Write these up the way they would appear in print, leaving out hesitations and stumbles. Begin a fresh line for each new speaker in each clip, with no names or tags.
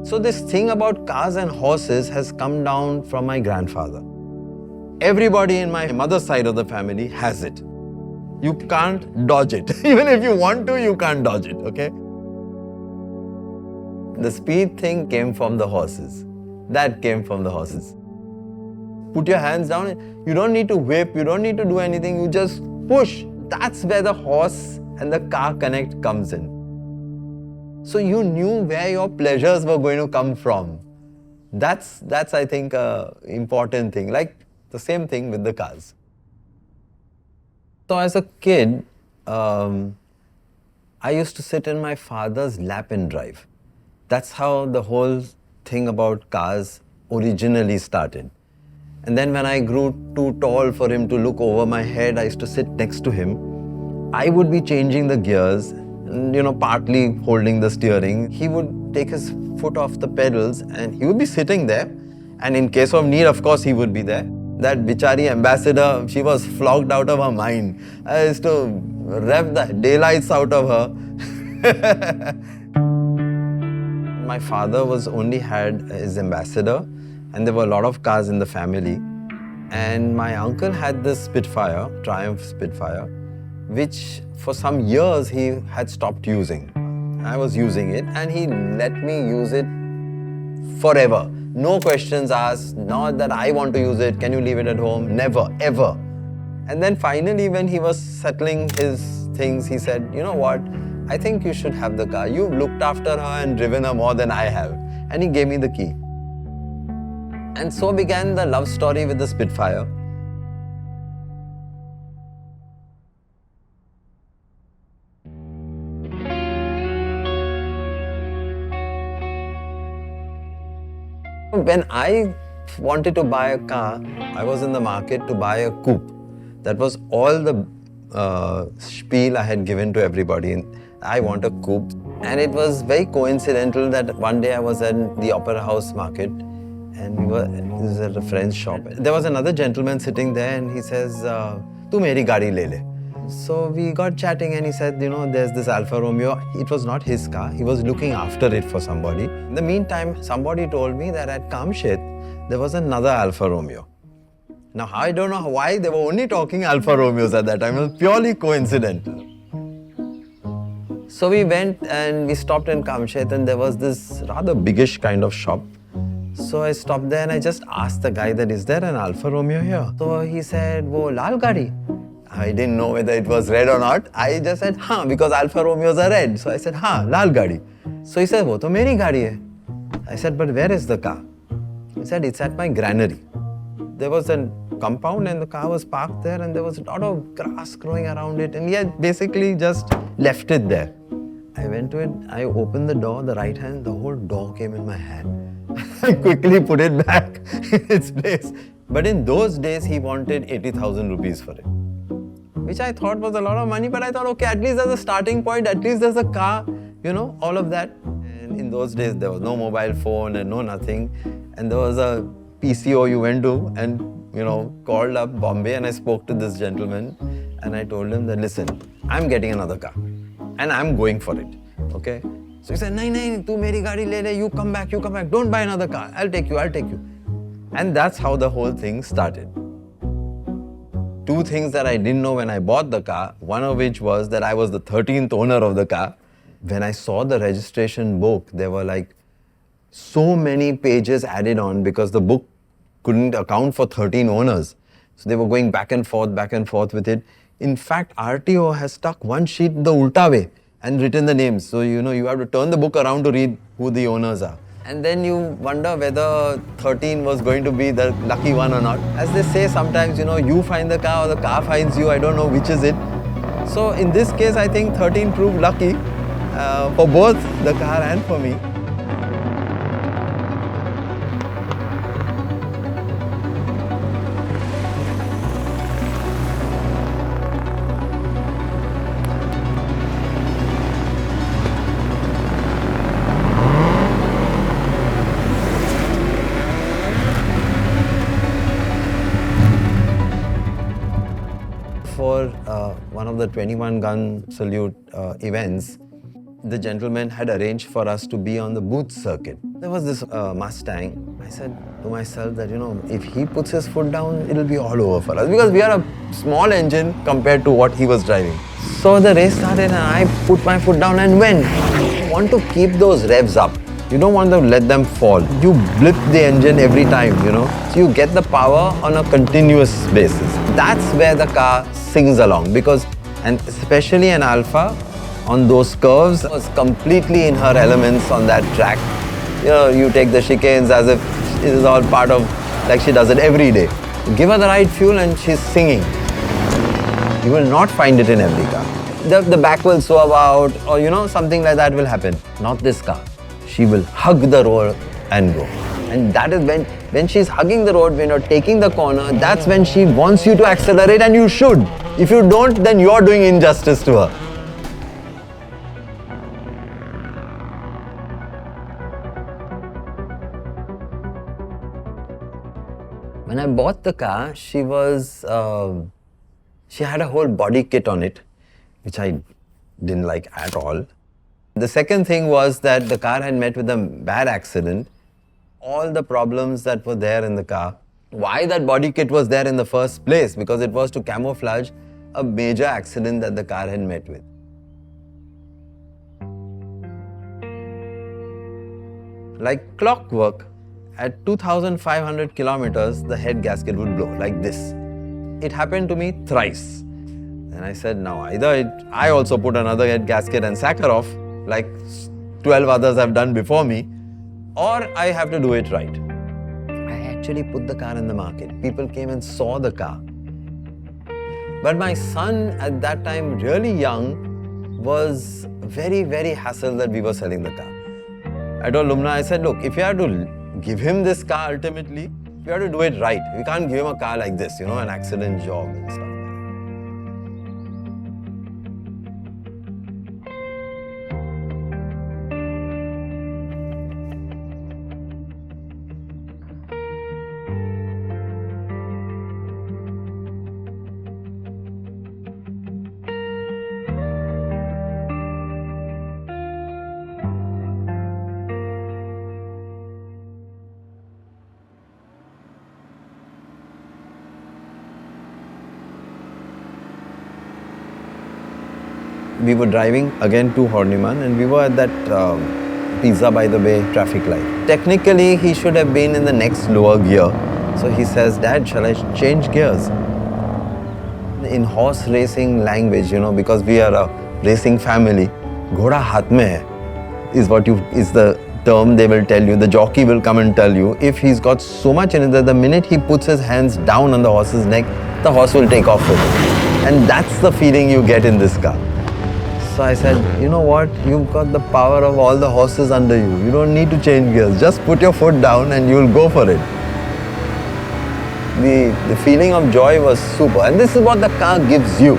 So this thing about cars and horses has come down from my grandfather. Everybody in my mother's side of the family has it. You can't dodge it. Even if you want to, you can't dodge it, okay? The speed thing came from the horses. That came from the horses. Put your hands down. You don't need to whip. You don't need to do anything. You just push. That's where the horse and the car connect comes in. So you knew where your pleasures were going to come from. That's I think, an important thing. Like the same thing with the cars. So as a kid, I used to sit in my father's lap and drive. That's how the whole thing about cars originally started. And then when I grew too tall for him to look over my head, I used to sit next to him. I would be changing the gears, partly holding the steering. He would take his foot off the pedals and he would be sitting there. And in case of need, of course, he would be there. That bichari ambassador, she was flogged out of her mind. I used to rev the daylights out of her. My father only had his ambassador, and there were a lot of cars in the family. And my uncle had this Spitfire, Triumph Spitfire, which for some years he had stopped using. I was using it and he let me use it forever. No questions asked, not that I want to use it, can you leave it at home? Never, ever. And then finally when he was settling his things, he said, you know what, I think you should have the car. You've looked after her and driven her more than I have. And he gave me the key. And so began the love story with the Spitfire. When I wanted to buy a car, I was in the market to buy a coupe. That was all the spiel I had given to everybody. I want a coupe. And it was very coincidental that one day I was at the Opera House market and it was at a friend's shop. There was another gentleman sitting there and he says, "Tu meri gaadi le le." So we got chatting and he said, there's this Alfa Romeo. It was not his car. He was looking after it for somebody. In the meantime, somebody told me that at Sheth, there was another Alfa Romeo. Now, I don't know why they were only talking Alfa Romeos at that time. It was purely coincidental. So we went and we stopped in Sheth and there was this rather biggish kind of shop. So I stopped there and I just asked the guy that, is there an Alfa Romeo here? So he said, wo lal gaadi. I didn't know whether it was red or not. I just said, because Alfa Romeos are red. So I said, lal gaadi. So he said, wo to meri gaadi hai. I said, but where is the car? He said, it's at my granary. There was a compound and the car was parked there and there was a lot of grass growing around it and he had basically just left it there. I went to it, I opened the door, the right hand, the whole door came in my hand. I quickly put it back in its place. But in those days, he wanted 80,000 rupees for it, which I thought was a lot of money, but I thought, okay, at least there's a starting point, at least there's a car, all of that. And in those days, there was no mobile phone and no nothing. And there was a PCO you went to and, called up Bombay and I spoke to this gentleman and I told him that, listen, I'm getting another car and I'm going for it, okay? So he said, nahi, tu meri gaadi le le, you come back, don't buy another car, I'll take you. And that's how the whole thing started. Two things that I didn't know when I bought the car, one of which was that I was the 13th owner of the car. When I saw the registration book, there were like so many pages added on because the book couldn't account for 13 owners. So they were going back and forth with it. In fact, RTO has stuck one sheet the ulta way and written the names. So, you have to turn the book around to read who the owners are. And then you wonder whether 13 was going to be the lucky one or not. As they say sometimes, you find the car or the car finds you. I don't know which is it. So in this case, I think 13 proved lucky for both the car and for me. For one of the 21 gun salute events, the gentleman had arranged for us to be on the booth circuit. There was this Mustang. I said to myself that, if he puts his foot down, it'll be all over for us because we are a small engine compared to what he was driving. So the race started and I put my foot down and went. You want to keep those revs up. You don't want to let them fall. You blip the engine every time, So you get the power on a continuous basis. That's where the car sings along because, and especially an Alfa, on those curves, was completely in her elements on that track. You take the chicanes as if it is all part of, like she does it every day. Give her the right fuel and she's singing. You will not find it in every car. The back will swerve out or, something like that will happen. Not this car. She will hug the road and go. And that is when she's hugging the road, when you're taking the corner, that's when she wants you to accelerate and you should. If you don't, then you're doing injustice to her. When I bought the car, she had a whole body kit on it, which I didn't like at all. The second thing was that the car had met with a bad accident. All the problems that were there in the car. Why that body kit was there in the first place? Because it was to camouflage a major accident that the car had met with. Like clockwork, at 2,500 kilometers, the head gasket would blow like this. It happened to me thrice. And I said, now either I also put another head gasket and sack her off, like 12 others have done before me, or I have to do it right. I actually put the car in the market. People came and saw the car. But my son at that time, really young, was very, very hassled that we were selling the car. I told Lubna, I said, look, if you have to give him this car ultimately, we have to do it right. We can't give him a car like this, an accident job and stuff. We were driving again to Horniman and we were at that Pizza by the Bay traffic light. Technically, he should have been in the next lower gear. So he says, Dad, shall I change gears? In horse racing language, because we are a racing family, Ghoda haath mein hai is the term they will tell you. The jockey will come and tell you. If he's got so much in it that the minute he puts his hands down on the horse's neck, the horse will take off with it. And that's the feeling you get in this car. So I said, you know what, you've got the power of all the horses under you. You don't need to change gears. Just put your foot down and you'll go for it. The feeling of joy was super. And this is what the car gives you.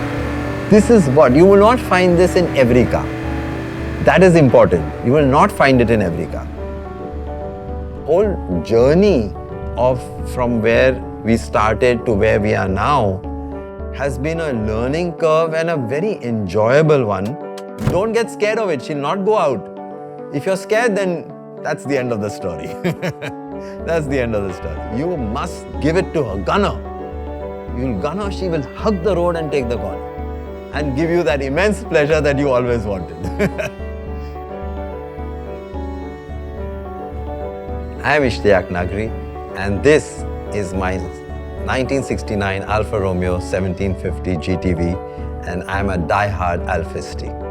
This is what, you will not find this in every car. That is important. You will not find it in every car. Whole journey from where we started to where we are now has been a learning curve and a very enjoyable one. Don't get scared of it. She'll not go out. If you're scared, then that's the end of the story. That's the end of the story. You must give it to her. Gun her. You'll gun her, she will hug the road and take the corner and give you that immense pleasure that you always wanted. I am Ishtiyaq Nagree and this is my 1969 Alfa Romeo 1750 GTV and I am a die-hard Alfisti.